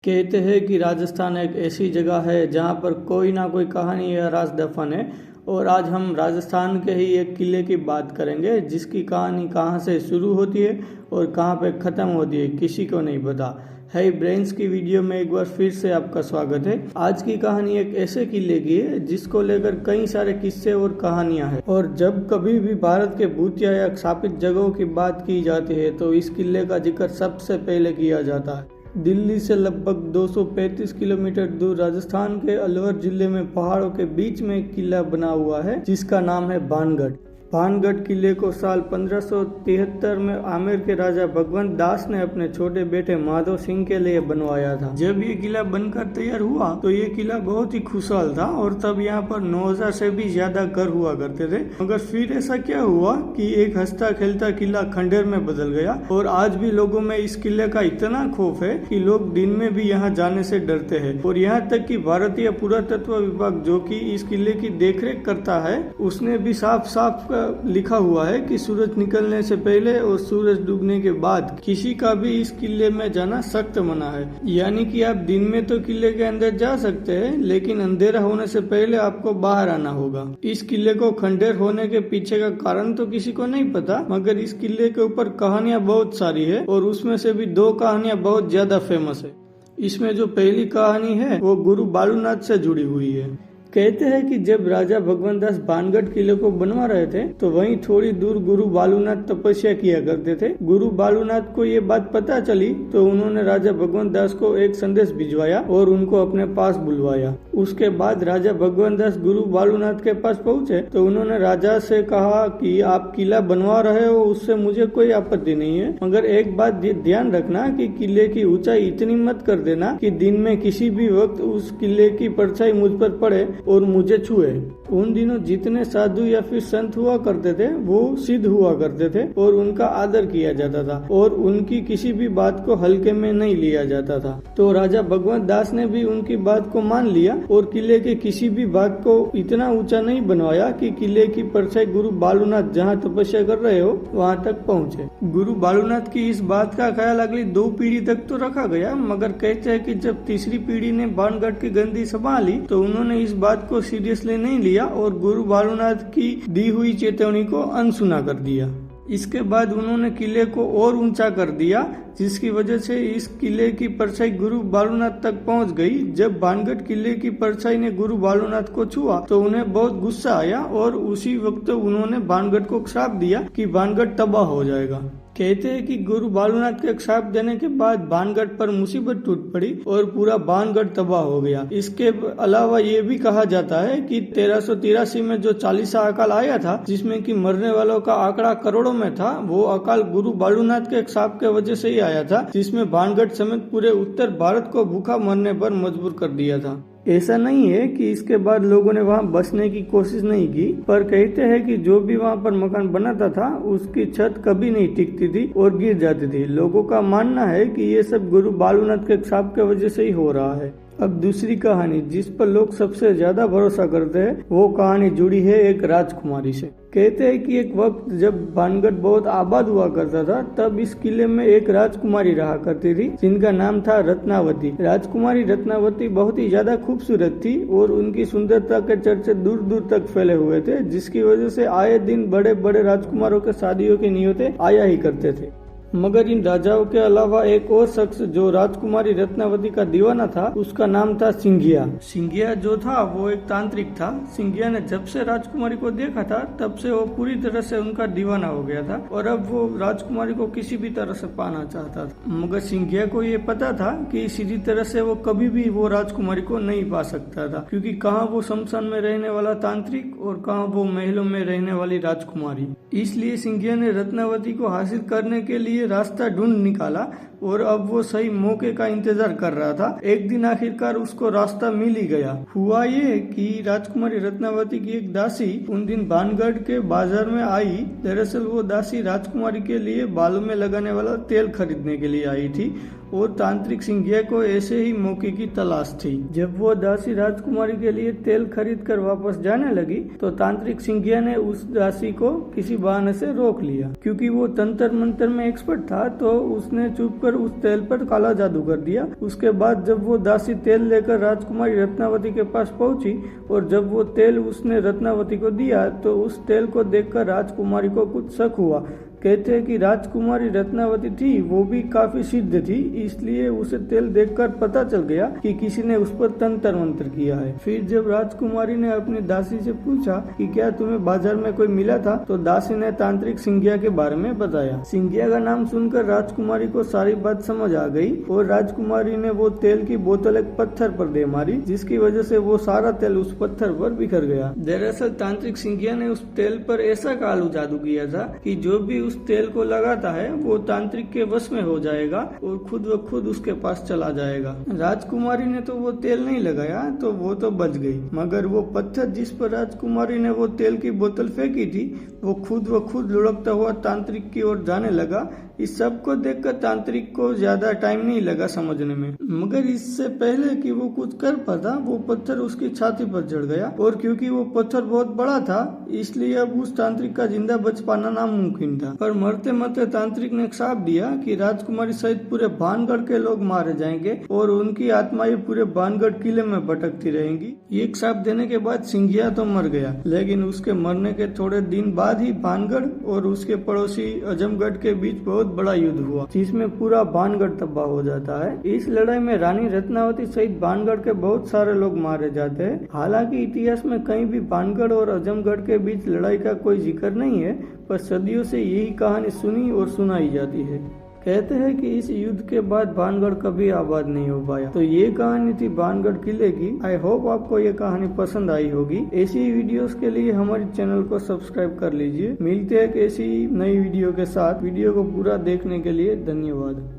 कहते हैं कि राजस्थान एक ऐसी जगह है जहाँ पर कोई ना कोई कहानी या राज दफन है। और आज हम राजस्थान के ही एक किले की बात करेंगे जिसकी कहानी कहाँ से शुरू होती है और कहाँ पे ख़त्म होती है किसी को नहीं पता। है ब्रेन्स की वीडियो में एक बार फिर से आपका स्वागत है। आज की कहानी एक ऐसे किले की है जिसको लेकर कई सारे किस्से और कहानियां हैं। और जब कभी भी भारत के भूतिया या शापित जगहों की बात की जाती है तो इस किले का जिक्र सबसे पहले किया जाता है। दिल्ली से लगभग 235 किलोमीटर दूर राजस्थान के अलवर जिले में पहाड़ों के बीच में एक किला बना हुआ है जिसका नाम है भानगढ़। भानगढ़ किले को साल 1573 में आमेर के राजा भगवंत दास ने अपने छोटे बेटे माधव सिंह के लिए बनवाया था। जब ये किला बनकर तैयार हुआ तो ये किला बहुत ही खुशहाल था और तब यहाँ पर 9000 से भी ज्यादा घर हुआ करते थे। मगर फिर ऐसा क्या हुआ कि एक हंसता खेलता किला खंडहर में बदल गया और आज भी लोगों में इस किले का इतना खौफ है कि लोग दिन में भी यहाँ जाने से डरते हैं। और यहाँ तक कि भारतीय पुरातत्व विभाग जो कि इस किले की देखरेख करता है उसने भी साफ साफ लिखा हुआ है कि सूरज निकलने से पहले और सूरज डूबने के बाद किसी का भी इस किले में जाना सख्त मना है। यानी कि आप दिन में तो किले के अंदर जा सकते हैं लेकिन अंधेरा होने से पहले आपको बाहर आना होगा। इस किले को खंडहर होने के पीछे का कारण तो किसी को नहीं पता, मगर इस किले के ऊपर कहानियां बहुत सारी है और उसमें से भी 2 कहानियां बहुत ज्यादा फेमस है। इसमें जो पहली कहानी है वो गुरु बालूनाथ से जुड़ी हुई है। कहते हैं कि जब राजा भगवंत दास भानगढ़ किले को बनवा रहे थे तो वहीं थोड़ी दूर गुरु बालूनाथ तपस्या किया करते थे। गुरु बालूनाथ को ये बात पता चली तो उन्होंने राजा भगवंत दास को एक संदेश भिजवाया और उनको अपने पास बुलवाया। उसके बाद राजा भगवंत दास गुरु बालूनाथ के पास पहुंचे तो उन्होंने राजा से कहा कि आप किला बनवा रहे हो उससे मुझे कोई आपत्ति नहीं है, मगर एक बात ध्यान रखना कि किले की ऊंचाई इतनी मत कर देना कि दिन में किसी भी वक्त उस किले की परछाई मुझ पर पड़े और मुझे छुए। उन दिनों जितने साधु या फिर संत हुआ करते थे वो सिद्ध हुआ करते थे और उनका आदर किया जाता था और उनकी किसी भी बात को हल्के में नहीं लिया जाता था। तो राजा भगवंत दास ने भी उनकी बात को मान लिया और किले के किसी भी भाग को इतना ऊंचा नहीं बनवाया कि किले की परछाई गुरु बालूनाथ जहाँ तपस्या कर रहे हो वहाँ तक पहुँचे। गुरु बालूनाथ की इस बात का ख्याल अगली 2 पीढ़ी तक तो रखा गया, मगर कहते हैं कि जब तीसरी पीढ़ी ने भानगढ़ की गद्दी संभाली तो उन्होंने इस बात को सीरियसली नहीं लिया और गुरु बालूनाथ की दी हुई चेतावनी को अनसुना कर दिया। इसके बाद उन्होंने किले को और ऊंचा कर दिया जिसकी वजह से इस किले की परछाई गुरु बालूनाथ तक पहुंच गई। जब भानगढ़ किले की परछाई ने गुरु बालूनाथ को छुआ तो उन्हें बहुत गुस्सा आया और उसी वक्त उन्होंने भानगढ़ को श्राप दिया कि भानगढ़ तबाह हो जाएगा। कहते हैं कि गुरु बालूनाथ के श्राप देने के बाद भानगढ़ पर मुसीबत टूट पड़ी और पूरा भानगढ़ तबाह हो गया। इसके अलावा ये भी कहा जाता है कि 1383 में जो 40सा अकाल आया था जिसमें कि मरने वालों का आंकड़ा करोड़ों में था, वो अकाल गुरु बालूनाथ के श्राप के वजह से ही आया था, जिसमें भानगढ़ समेत पूरे उत्तर भारत को भूखा मरने पर मजबूर कर दिया था। ऐसा नहीं है कि इसके बाद लोगों ने वहां बसने की कोशिश नहीं की, पर कहते हैं कि जो भी वहां पर मकान बनाता था उसकी छत कभी नहीं टिकती थी और गिर जाती थी। लोगों का मानना है कि ये सब गुरु बालूनाथ के श्राप के वजह से ही हो रहा है। अब दूसरी कहानी जिस पर लोग सबसे ज्यादा भरोसा करते हैं वो कहानी जुड़ी है एक राजकुमारी से। कहते हैं कि एक वक्त जब भानगढ़ बहुत आबाद हुआ करता था तब इस किले में एक राजकुमारी रहा करती थी जिनका नाम था रत्नावती। राजकुमारी रत्नावती बहुत ही ज्यादा खूबसूरत थी और उनकी सुंदरता के चर्चे दूर दूर तक फैले हुए थे, जिसकी वजह से आए दिन बड़े बड़े राजकुमारों के शादियों की न्योते आया ही करते थे। मगर इन राजाओं के अलावा एक और शख्स जो राजकुमारी रत्नावती का दीवाना था उसका नाम था सिंघिया। सिंघिया जो था वो एक तांत्रिक था। सिंघिया ने जब से राजकुमारी को देखा था तब से वो पूरी तरह से उनका दीवाना हो गया था और अब वो राजकुमारी को किसी भी तरह से पाना चाहता था। मगर सिंघिया को ये पता था कि सीधी तरह से वो कभी भी वो राजकुमारी को नहीं पा सकता था, क्योंकि कहाँ वो शमशान में रहने वाला तांत्रिक और कहाँ वो महलों में रहने वाली राजकुमारी। इसलिए सिंघिया ने रत्नावती को हासिल करने के लिए रास्ता ढूंढ निकाला और अब वो सही मौके का इंतजार कर रहा था। एक दिन आखिरकार उसको रास्ता मिल ही गया। हुआ ये कि राजकुमारी रत्नावती की एक दासी उन दिन भानगढ़ के बाजार में आई। दरअसल वो दासी राजकुमारी के लिए बालों में लगाने वाला तेल खरीदने के लिए आई थी और तांत्रिक सिंघिया को ऐसे ही मौके की तलाश थी। जब वो दासी राजकुमारी के लिए तेल खरीद कर वापस जाने लगी तो तांत्रिक सिंघिया ने उस दासी को किसी बहाने से रोक लिया। क्योंकि वो तंत्र मंत्र में एक्सपर्ट था तो उसने चुप कर उस तेल पर काला जादू कर दिया। उसके बाद जब वो दासी तेल लेकर राजकुमारी रत्नावती के पास पहुंची और जब वो तेल उसने रत्नावती को दिया तो उस तेल को देखकर राजकुमारी को कुछ शक हुआ। कहते हैं कि राजकुमारी रत्नावती थी वो भी काफी सिद्ध थी, इसलिए उसे तेल देखकर पता चल गया कि किसी ने उस पर तंत्र मंत्र किया है। फिर जब राजकुमारी ने अपनी दासी से पूछा कि क्या तुम्हें बाजार में कोई मिला था, तो दासी ने तांत्रिक सिंघिया के बारे में बताया। सिंघिया का नाम सुनकर राजकुमारी को सारी बात समझ आ गई और राजकुमारी ने वो तेल की बोतल एक पत्थर पर दे मारी, जिसकी वजह से वो सारा तेल उस पत्थर पर बिखर गया। दरअसल तांत्रिक सिंघिया ने उस तेल पर ऐसा कालू जादू किया था कि जो भी उस तेल को लगाता है वो तांत्रिक के वश में हो जाएगा और खुद व खुद उसके पास चला जाएगा। राजकुमारी ने तो वो तेल नहीं लगाया तो वो तो बच गई, मगर वो पत्थर जिस पर राजकुमारी ने वो तेल की बोतल फेंकी थी वो खुद व खुद लुढ़कता हुआ तांत्रिक की ओर जाने लगा। इस सब को देखकर तांत्रिक को ज्यादा टाइम नहीं लगा समझने में, मगर इससे पहले कि वो कुछ कर पाता वो पत्थर उसकी छाती पर चढ़ गया और क्योंकि वो पत्थर बहुत बड़ा था इसलिए अब उस तांत्रिक का जिंदा बच पाना नामुमकिन था। पर मरते मरते तांत्रिक ने श्राप दिया कि राजकुमारी सहित पूरे भानगढ़ के लोग मारे जाएंगे और उनकी आत्माएं पूरे भानगढ़ किले में भटकती रहेंगी। ये श्राप देने के बाद सिंघिया तो मर गया, लेकिन उसके मरने के थोड़े दिन बाद ही भानगढ़ और उसके पड़ोसी आजमगढ़ के बीच बहुत बड़ा युद्ध हुआ, जिसमें पूरा भानगढ़ तबाह हो जाता है। इस लड़ाई में रानी रत्नावती सहित भानगढ़ के बहुत सारे लोग मारे जाते हैं। हालांकि इतिहास में कहीं भी भानगढ़ और आजमगढ़ के बीच लड़ाई का कोई जिक्र नहीं है, पर सदियों से यही कहानी सुनी और सुनाई जाती है। कहते हैं कि इस युद्ध के बाद भानगढ़ कभी आबाद नहीं हो पाया। तो ये कहानी थी भानगढ़ किले की। आई होप आपको ये कहानी पसंद आई होगी। ऐसी वीडियोस के लिए हमारे चैनल को सब्सक्राइब कर लीजिए। मिलते हैं एक ऐसी नई वीडियो के साथ। वीडियो को पूरा देखने के लिए धन्यवाद।